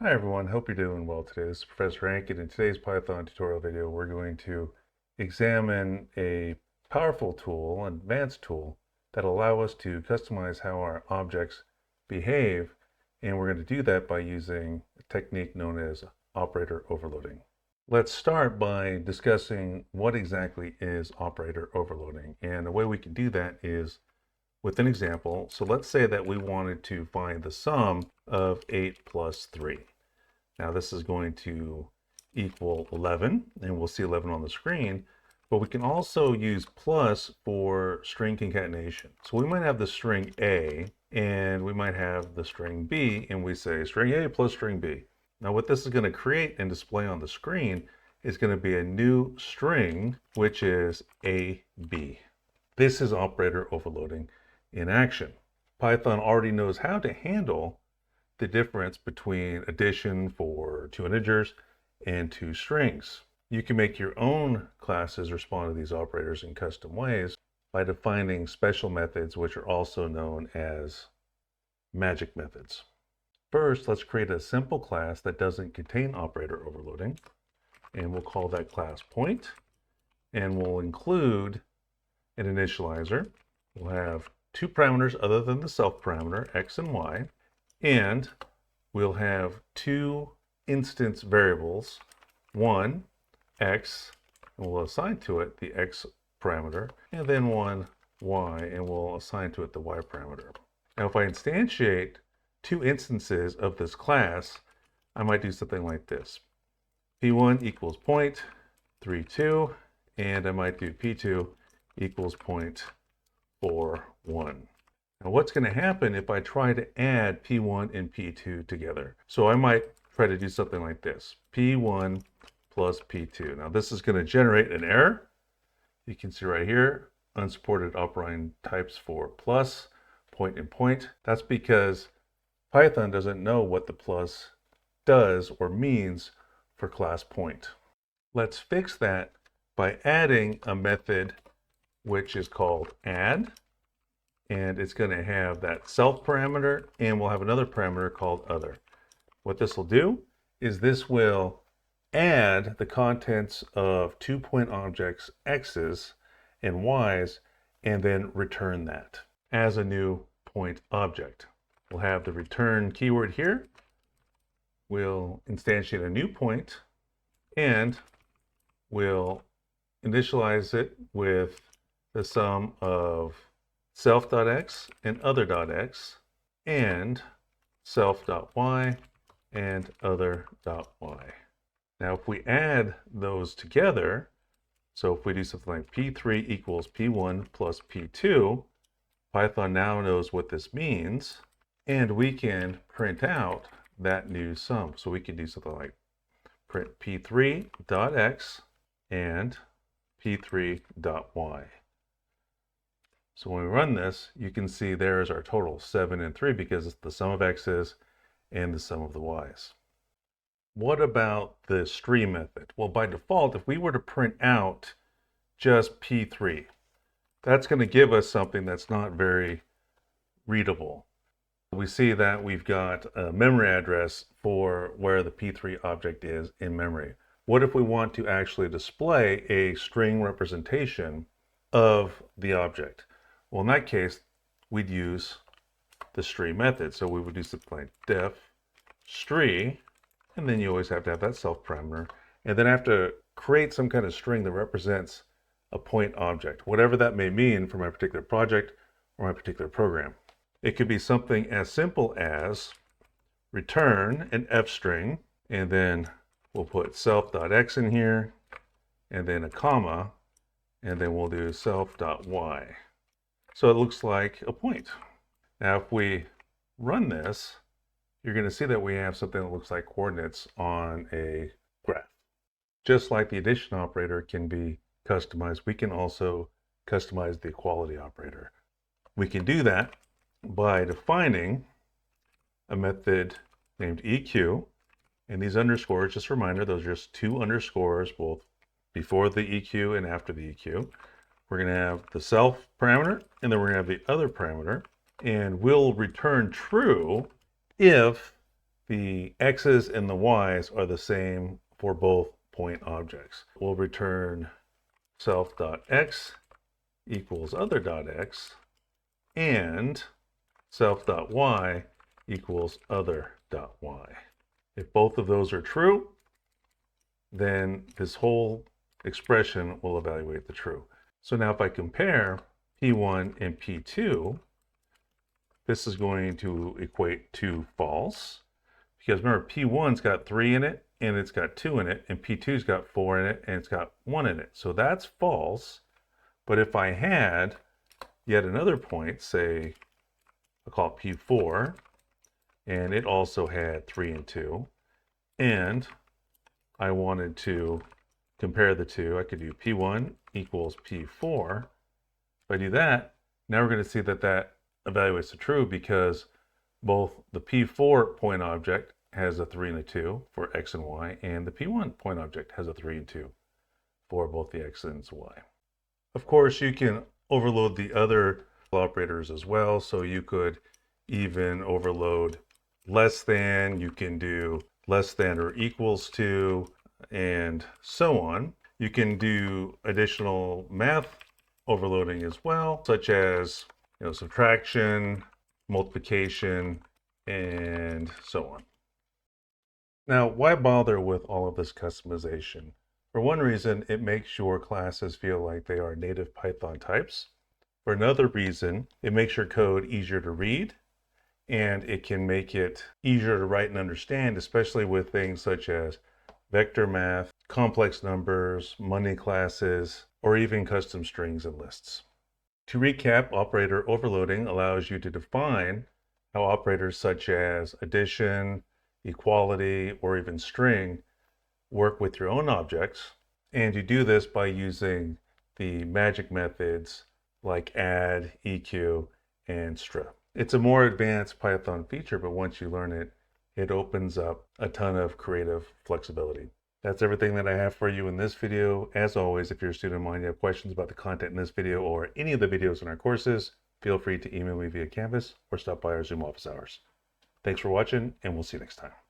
Hi everyone, hope you're doing well today. This is Professor Hank, and in today's Python tutorial video, we're going to examine a powerful tool, an advanced tool, that allow us to customize how our objects behave, and we're going to do that by using a technique known as operator overloading. Let's start by discussing what exactly is operator overloading, and the way we can do that is with an example. So let's say that we wanted to find the sum of 8 plus 3. Now this is going to equal 11, and we'll see 11 on the screen, but we can also use plus for string concatenation. So we might have the string A, and we might have the string B, and we say string A plus string B. Now what this is going to create and display on the screen is going to be a new string, which is AB. This is operator overloading in action. Python already knows how to handle the difference between addition for two integers and two strings. You can make your own classes respond to these operators in custom ways by defining special methods, which are also known as magic methods. First, let's create a simple class that doesn't contain operator overloading, and we'll call that class point, and we'll include an initializer. We'll have two parameters other than the self parameter, x and y, and we'll have two instance variables, one x, and we'll assign to it the x parameter, and then one y, and we'll assign to it the y parameter. Now if I instantiate two instances of this class, I might do something like this. p1 equals 0.32, and I might do p2 equals 0.41. Now what's going to happen if I try to add P1 and P2 together? So I might try to do something like this, P1 plus P2. Now this is going to generate an error. You can see right here, unsupported operand types for plus, point, and point. That's because Python doesn't know what the plus does or means for class point. Let's fix that by adding a method which is called add. And it's going to have that self parameter, and we'll have another parameter called other. What this will do is this will add the contents of 2-point objects x's and y's, and then return that as a new point object. We'll have the return keyword here. We'll instantiate a new point, and we'll initialize it with the sum of self.x and other.x, and self.y and other.y. Now if we add those together, so if we do something like p3 equals p1 plus p2, Python now knows what this means, and we can print out that new sum. So we can do something like print p3.x and p3.y. So when we run this, you can see there is our total, 7 and 3, because it's the sum of x's and the sum of the y's. What about the stream method? Well, by default, if we were to print out just p3, that's going to give us something that's not very readable. We see that we've got a memory address for where the p3 object is in memory. What if we want to actually display a string representation of the object? Well, in that case, we'd use the stream method. So we would do something like def string, and then you always have to have that self parameter, and then have to create some kind of string that represents a point object, whatever that may mean for my particular project or my particular program. It could be something as simple as return an f string, and then we'll put self.x in here, and then a comma, and then we'll do self.y. So it looks like a point. Now if we run this, you're going to see that we have something that looks like coordinates on a graph. Just like the addition operator can be customized, we can also customize the equality operator. We can do that by defining a method named EQ, and these underscores, just a reminder, those are just two underscores, both before the EQ and after the EQ. We're going to have the self parameter, and then we're going to have the other parameter, and we'll return true if the x's and the y's are the same for both point objects. We'll return self.x equals other.x and self.y equals other.y. If both of those are true, then this whole expression will evaluate the true. So now if I compare P1 and P2, this is going to equate to false. Because remember, P1's got 3 in it, and it's got 2 in it, and P2's got 4 in it, and it's got 1 in it. So that's false. But if I had yet another point, say, I'll call it P4, and it also had 3 and 2, and I wanted to compare the two, I could do P1 equals P4. If I do that, now we're going to see that that evaluates the true because both the P4 point object has a 3 and a 2 for x and y, and the P1 point object has a 3 and 2 for both the x and y. Of course, you can overload the other operators as well, so you could even overload less than, you can do less than or equals to, and so on. You can do additional math overloading as well, such as subtraction, multiplication, and so on. Now, why bother with all of this customization? For one reason, it makes your classes feel like they are native Python types. For another reason, it makes your code easier to read, and it can make it easier to write and understand, especially with things such as vector math, complex numbers, money classes, or even custom strings and lists. To recap, operator overloading allows you to define how operators such as addition, equality, or even string work with your own objects. And you do this by using the magic methods like add, eq, and strip. It's a more advanced Python feature, but once you learn it, it opens up a ton of creative flexibility. That's everything that I have for you in this video. As always, if you're a student of mine, you have questions about the content in this video or any of the videos in our courses, feel free to email me via Canvas or stop by our Zoom office hours. Thanks for watching, and we'll see you next time.